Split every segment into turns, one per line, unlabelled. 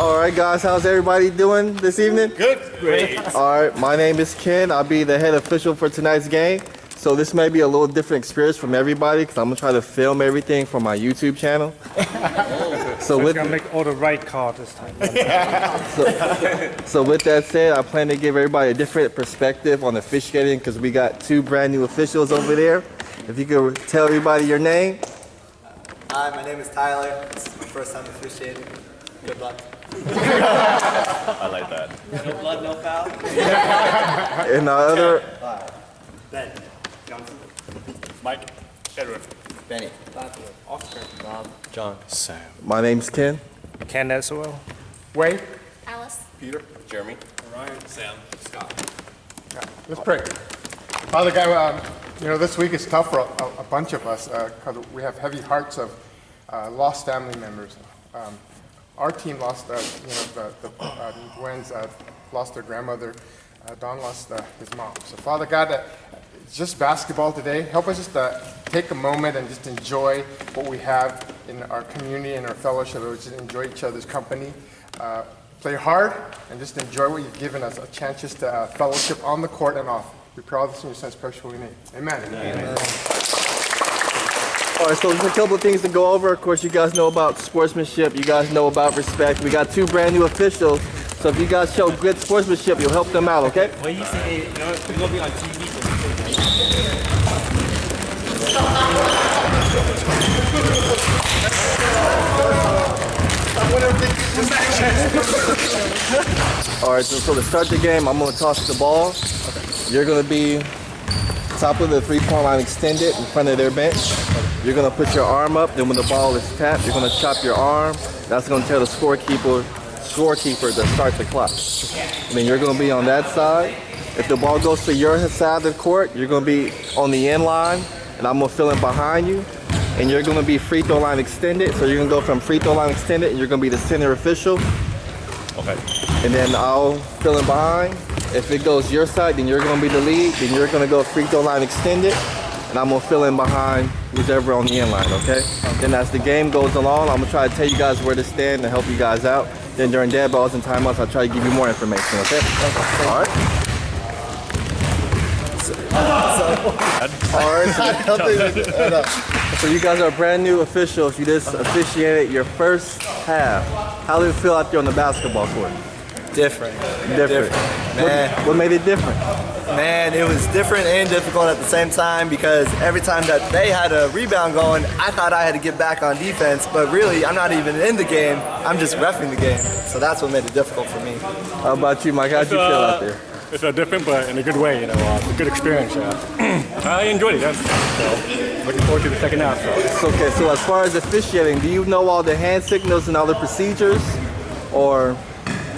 All right, guys, how's everybody doing this evening?
Good. Great.
All right, my name is Ken. I'll be the head official for tonight's game. So this may be a little different experience from everybody because I'm gonna try to film everything for my YouTube channel.
So we're gonna make all the right call this time.
So with that said, I plan to give everybody a different perspective on officiating because we got two brand new officials over there. If you could tell everybody your name.
Hi, my name is Tyler. This is my first time officiating. Good luck.
I like that.
No blood, no foul.
And our other.
Ben. Johnson.
Mike. Edward.
Benny.
Oscar.
Rob.
John. Sam.
My name's Ken.
Ken as well.
Wade.
Alice.
Peter. Jeremy.
Ryan. Sam. Scott.
Let's pray. Father God, you know, this week is tough for a bunch of us because we have heavy hearts of lost family members. Our team lost, the Gwen's lost their grandmother. Don lost his mom. So Father God, it's just basketball today. Help us just take a moment and just enjoy what we have in our community and our fellowship. We just enjoy each other's company. Play hard and just enjoy what you've given us, a chance just to fellowship on the court and off. We pray all this in your son's precious holy name. Amen. Amen.
All right, so there's a couple of things to go over. Of course, you guys know about sportsmanship. You guys know about respect. We got two brand new officials. So if you guys show good sportsmanship, you'll help them out, okay?
When you say they're going to be on TV.
All right, so to start the game, I'm going to toss the ball. You're going to be top of the three-point line extended in front of their bench. You're going to put your arm up, then when the ball is tapped, you're going to chop your arm. That's going to tell the scorekeeper to start the clock. And then you're going to be on that side. If the ball goes to your side of the court, you're going to be on the end line, and I'm going to fill in behind you. And you're going to be free throw line extended. So you're going to go from free throw line extended, and you're going to be the center official.
Okay.
And then I'll fill in behind. If it goes your side, then you're going to be the lead. Then you're going to go free throw line extended, and I'm going to fill in behind who's ever on the end line, okay? Then as the game goes along, I'm going to try to tell you guys where to stand and help you guys out. Then during dead balls and timeouts, I'll try to give you more information, okay? All right? So you guys are brand new officials. You just officiated your first half. How did it feel out there on the basketball court?
Different.
Man. What made it different?
Man, it was different and difficult at the same time because every time that they had a rebound going, I thought I had to get back on defense, but really I'm not even in the game. I'm just reffing the game. So that's what made it difficult for me.
How about you, Mike? How'd you feel out there?
It's different, but in a good way. You know, it's a good experience. I enjoyed it. So looking forward to the second half. So.
Okay, so as far as officiating, do you know all the hand signals and all the procedures, or?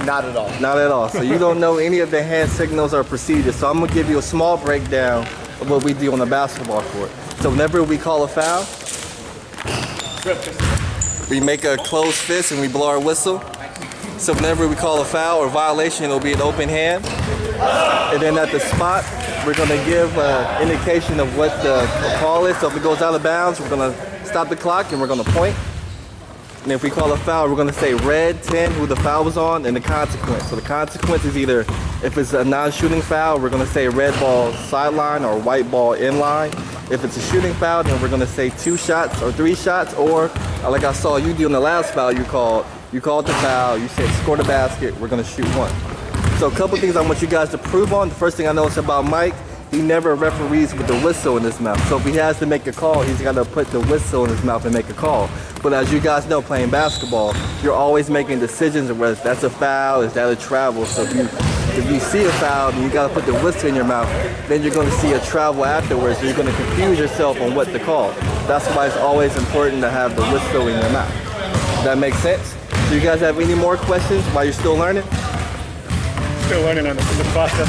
Not at all.
Not at all. So you don't know any of the hand signals or procedures. So I'm going to give you a small breakdown of what we do on the basketball court. So whenever we call a foul, we make a closed fist and we blow our whistle. So whenever we call a foul or violation, it'll be an open hand. And then at the spot, we're going to give an indication of what the call is. So if it goes out of bounds, we're going to stop the clock and we're going to point. And if we call a foul, we're going to say red 10, who the foul was on, and the consequence. So the consequence is either, if it's a non-shooting foul, we're going to say red ball sideline or white ball inline. If it's a shooting foul, then we're going to say 2 shots or 3 shots, or like I saw you do in the last foul you called the foul, you said score the basket, we're going to shoot 1. So a couple things I want you guys to prove on. The first thing I noticed about Mike, he never referees with the whistle in his mouth. So if he has to make a call, he's got to put the whistle in his mouth and make a call. But as you guys know, playing basketball, you're always making decisions of whether that's a foul, is that a travel. So if you see a foul and you got to put the whistle in your mouth, then you're going to see a travel afterwards. So you're going to confuse yourself on what to call. That's why it's always important to have the whistle in your mouth. Does that make sense? Do you guys have any more questions while you're still learning?
Still learning on the process.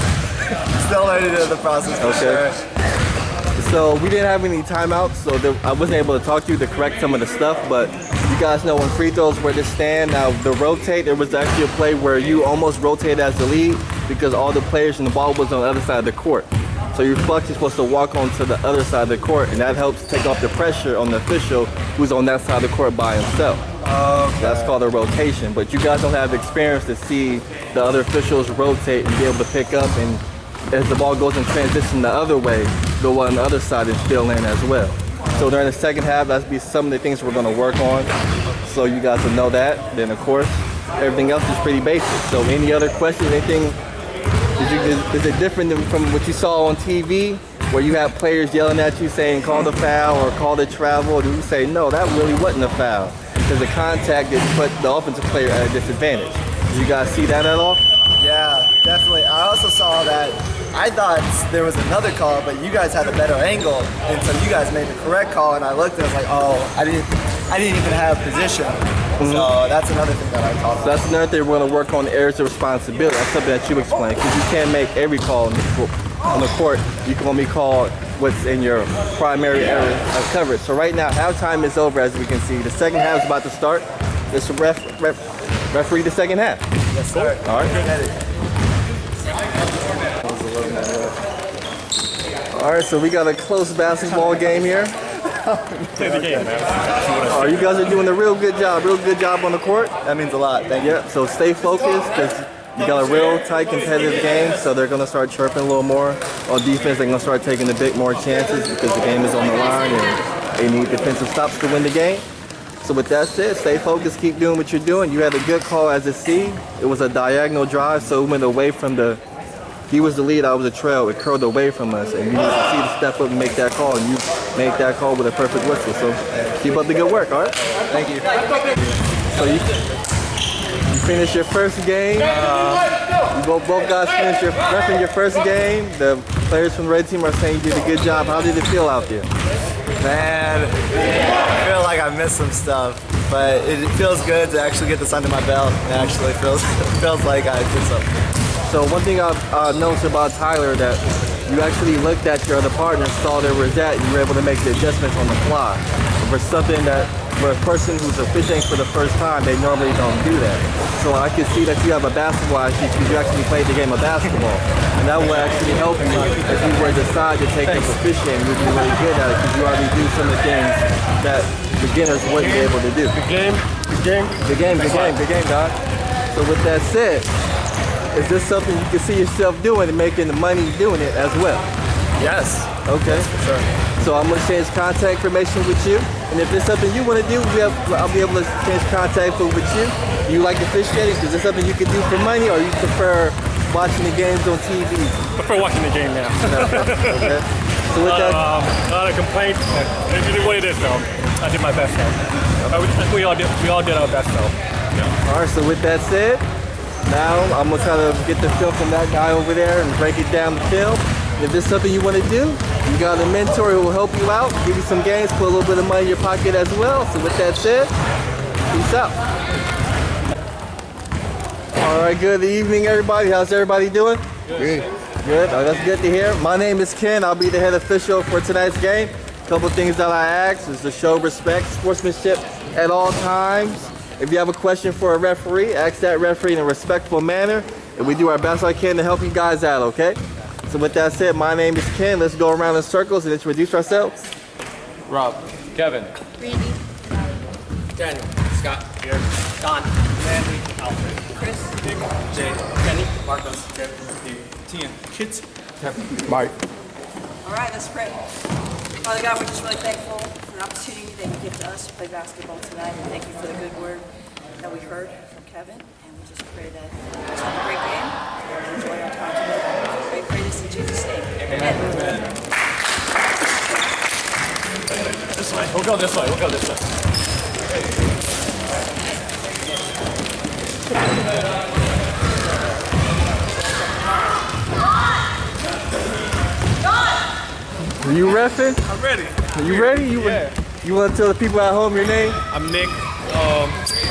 Still learning in the process, for sure.
So we didn't have any timeouts, so I wasn't able to talk to you to correct some of the stuff, but you guys know when free throws where to stand. Now the rotate, there was actually a play where you almost rotated as the lead because all the players and the ball was on the other side of the court. So your flex is supposed to walk onto the other side of the court, and that helps take off the pressure on the official who's on that side of the court by himself. Okay. That's called a rotation, but you guys don't have experience to see the other officials rotate and be able to pick up, and as the ball goes in transition the other way, the one on the other side is still in as well. So during the second half, that's be some of the things we're going to work on, so you guys will know that. Then of course, everything else is pretty basic. So any other questions, anything, is it different than from what you saw on TV, where you have players yelling at you saying call the foul or call the travel, or do you say no, that really wasn't a foul? Because the contact did put the offensive player at a disadvantage. Did you guys see that at all?
Yeah, definitely. I also saw that I thought there was another call, but you guys had a better angle, and so you guys made the correct call, and I looked and I was like, oh, I didn't even have position. So that's another thing that I taught.
So that's another thing we're going to work on, the areas of responsibility. That's something that you explained, because you can't make every call on the court. You can only call what's in your primary area of coverage. So right now, halftime is over, as we can see. The second half is about to start. Let's referee the second half.
Yes, sir.
All right. All right, so we got a close basketball game here.
Play the game, man.
You guys are doing a real good job on the court.
That means a lot. Thank you.
Yeah, so stay focused, because you got a real tight competitive game, so they're going to start chirping a little more. On defense, they're going to start taking a bit more chances because the game is on the line and they need defensive stops to win the game. So with that said, stay focused, keep doing what you're doing. You had a good call as a C. It was a diagonal drive, so it went away from he was the lead, I was a trail. It curled away from us, and you need to see to step up and make that call, and you make that call with a perfect whistle. So keep up the good work, all right?
Thank you.
So you finished your first game. You both guys finished repping your first game. The players from the red team are saying you did a good job. How did it feel out there?
Man, I feel like I missed some stuff, but it feels good to actually get this under my belt. It actually feels like I did something.
So one thing I've noticed about Tailor, that you actually looked at your other partner, saw where it was at, and you were able to make the adjustments on the fly. For something that, for a person who's officiating for the first time, they normally don't do that. So I can see that you have a basketball IQ because you actually played the game of basketball. And that will actually help you if you were to decide to take up officiating. You'll be really good at it because you already do some of the things that beginners wouldn't be able to do.
Good game,
God. So with that said, is this something you can see yourself doing and making the money doing it as well?
Yes.
Okay.
For sure.
So I'm going to change contact information with you. And if there's something you want to do, I'll be able to change contact with you. You like officiating? Is there something you can do for money, or you prefer watching the games on TV?
I prefer watching the game now.
Okay. So with that,
not a complaint. It is what it is, though. I did my best, though. We all did our best, though. Yeah.
All right. So with that said, now I'm going to try to get the film from that guy over there and break it down the film. If there's something you want to do, you got a mentor who will help you out, give you some games, put a little bit of money in your pocket as well. So with that said, peace out. All right, good evening, everybody. How's everybody doing? Good. Good. Oh, that's good to hear. My name is Ken. I'll be the head official for tonight's game. A couple things that I ask is to show respect, sportsmanship at all times. If you have a question for a referee, ask that referee in a respectful manner, and we do our best I can to help you guys out, okay? So with that said, my name is Ken. Let's go around in circles and introduce ourselves.
Rob. Kevin.
Randy.
Daniel. Scott. Here.
Don.
Randy. Alfred.
Chris.
Jay. Kenny. Marcos. Tian. Kids.
Mike.
All right, let's pray. Father God, we're just really thankful for the opportunity that you give to us to play basketball tonight. And thank you for the good word that we heard from Kevin. And we just pray that we just have a great game and enjoy our time together. We pray this in Jesus' name. Amen.
This way. We'll go this way. We'll go this way.
Are you reffing?
I'm ready.
Are you ready? You want to tell the people at home your name?
I'm Nick.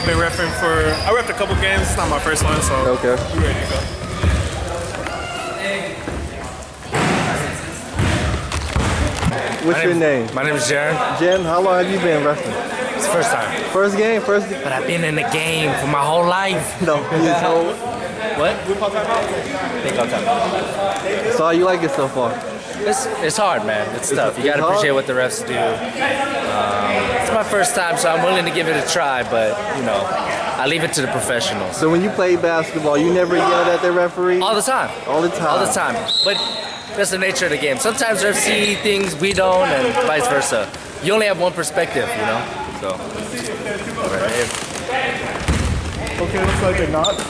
Been repping I repped a couple games. It's not my first one, so
Okay.
we're ready to go.
What's your name?
My name is Jaron.
Jen, how long have you been reffing?
It's the first time.
First game?
But I've been in the game for my whole life.
No, his whole.
What? Big call time.
So how you like it so far?
It's hard, man. It's tough. You got to appreciate what the refs do. It's my first time, so I'm willing to give it a try, but, you know, I leave it to the professionals.
So when you play basketball, you never yelled at the referee?
All the time.
All the time?
All the time. But that's the nature of the game. Sometimes refs see things we don't, and vice versa. You only have one perspective, you know? So.
Okay, looks like they're not.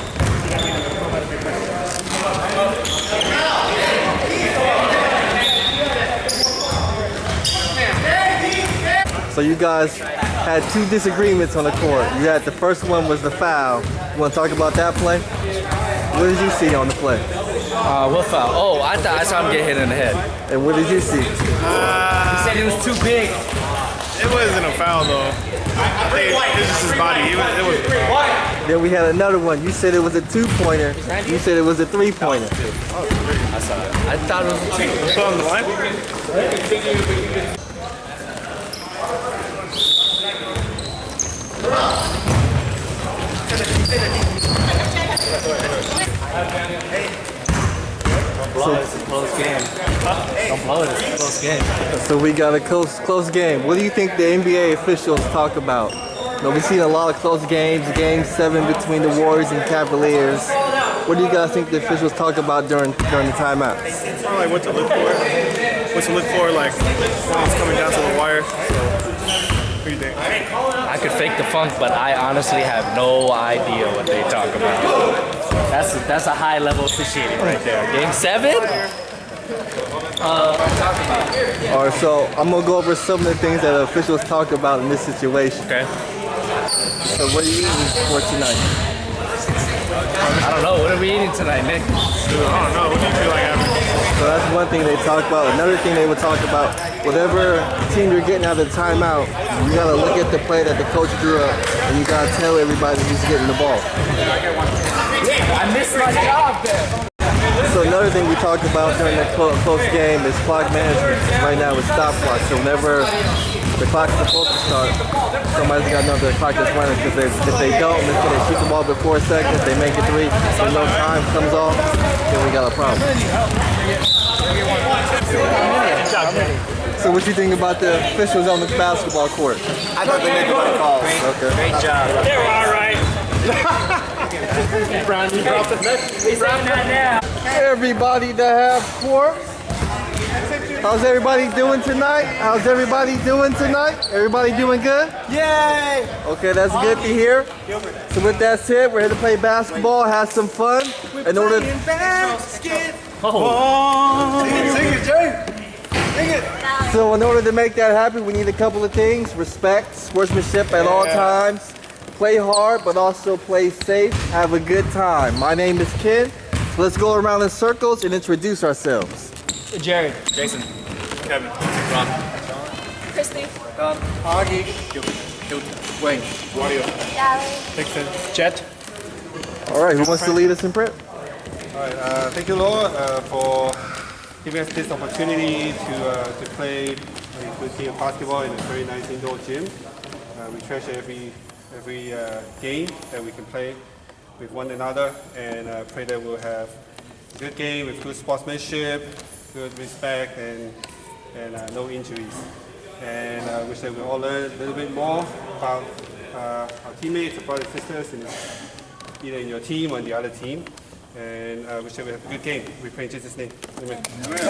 So you guys had two disagreements on the court. You had the first one was the foul. You want to talk about that play? What did you see on the play?
What foul? Oh, I thought I saw him get hit in the head.
And what did you see?
He said it was too big.
It wasn't a foul though. I think it's just his body. It was.
Then we had another one. You said it was a 2-pointer. You said it was a 3-pointer.
I saw it. I thought it was a two.
It's on the line.
It's a close game. Don't blow it. It's a close game.
So we got a close game. What do you think the NBA officials talk about? You know, we've seen a lot of close games. Game 7 between the Warriors and Cavaliers. What do you guys think the officials talk about during the timeouts?
Probably like what to look for. What to look for, like when it's coming down to the wire. So, what do you think?
I could fake the funk, but I honestly have no idea what they talk about. That's a high level officiating right there. Game 7? Talk about.
All right, so I'm gonna go over some of the things that officials talk about in this situation.
Okay.
So what are you eating for tonight?
I don't know. What are we eating tonight, Nick?
I don't know. What do you feel like having?
So that's one thing they talk about. Another thing they would talk about, whatever team you're getting out of the timeout, you gotta look at the play that the coach drew up, and you gotta tell everybody who's getting the ball.
I missed my job there.
So another thing we talked about during the close game is clock management. Right now it's stopwatch. So whenever the clock's supposed to start, somebody's got to know the clock is running, because if they don't, let's say they shoot the ball before 4 seconds, they make it 3, and no time comes off, then we got a problem. So what you think about the officials on the basketball court?
I thought they made the right calls.
Okay.
Great job.
They were all right.
Brownie dropped it.
Everybody that have sports. How's everybody doing tonight? How's everybody doing tonight? Everybody doing good? Yay! Okay, that's good to hear. So with that said, we're here to play basketball, have some fun. In order
Sing it, Jay. Sing it.
So in order to make that happen, we need a couple of things. Respect, sportsmanship at all times. Play hard, but also play safe. Have a good time. My name is Ken. So let's go around in circles and introduce ourselves.
Jared.
Jason. Kevin. Ron.
Christy.
Augie. Wayne.
Dixon. Jet.
All right, who wants to lead us in prayer?
All right, thank you, Lord, for giving us this opportunity to play a good game of basketball in a very nice indoor gym. We treasure every game that we can play with one another, and pray that we'll have a good game with good sportsmanship, good respect, and no injuries. And I wish that we all learn a little bit more about our teammates, our brothers and sisters, either in your team or in the other team. And I wish that we have a good game. We pray in Jesus' name. Amen. Amen.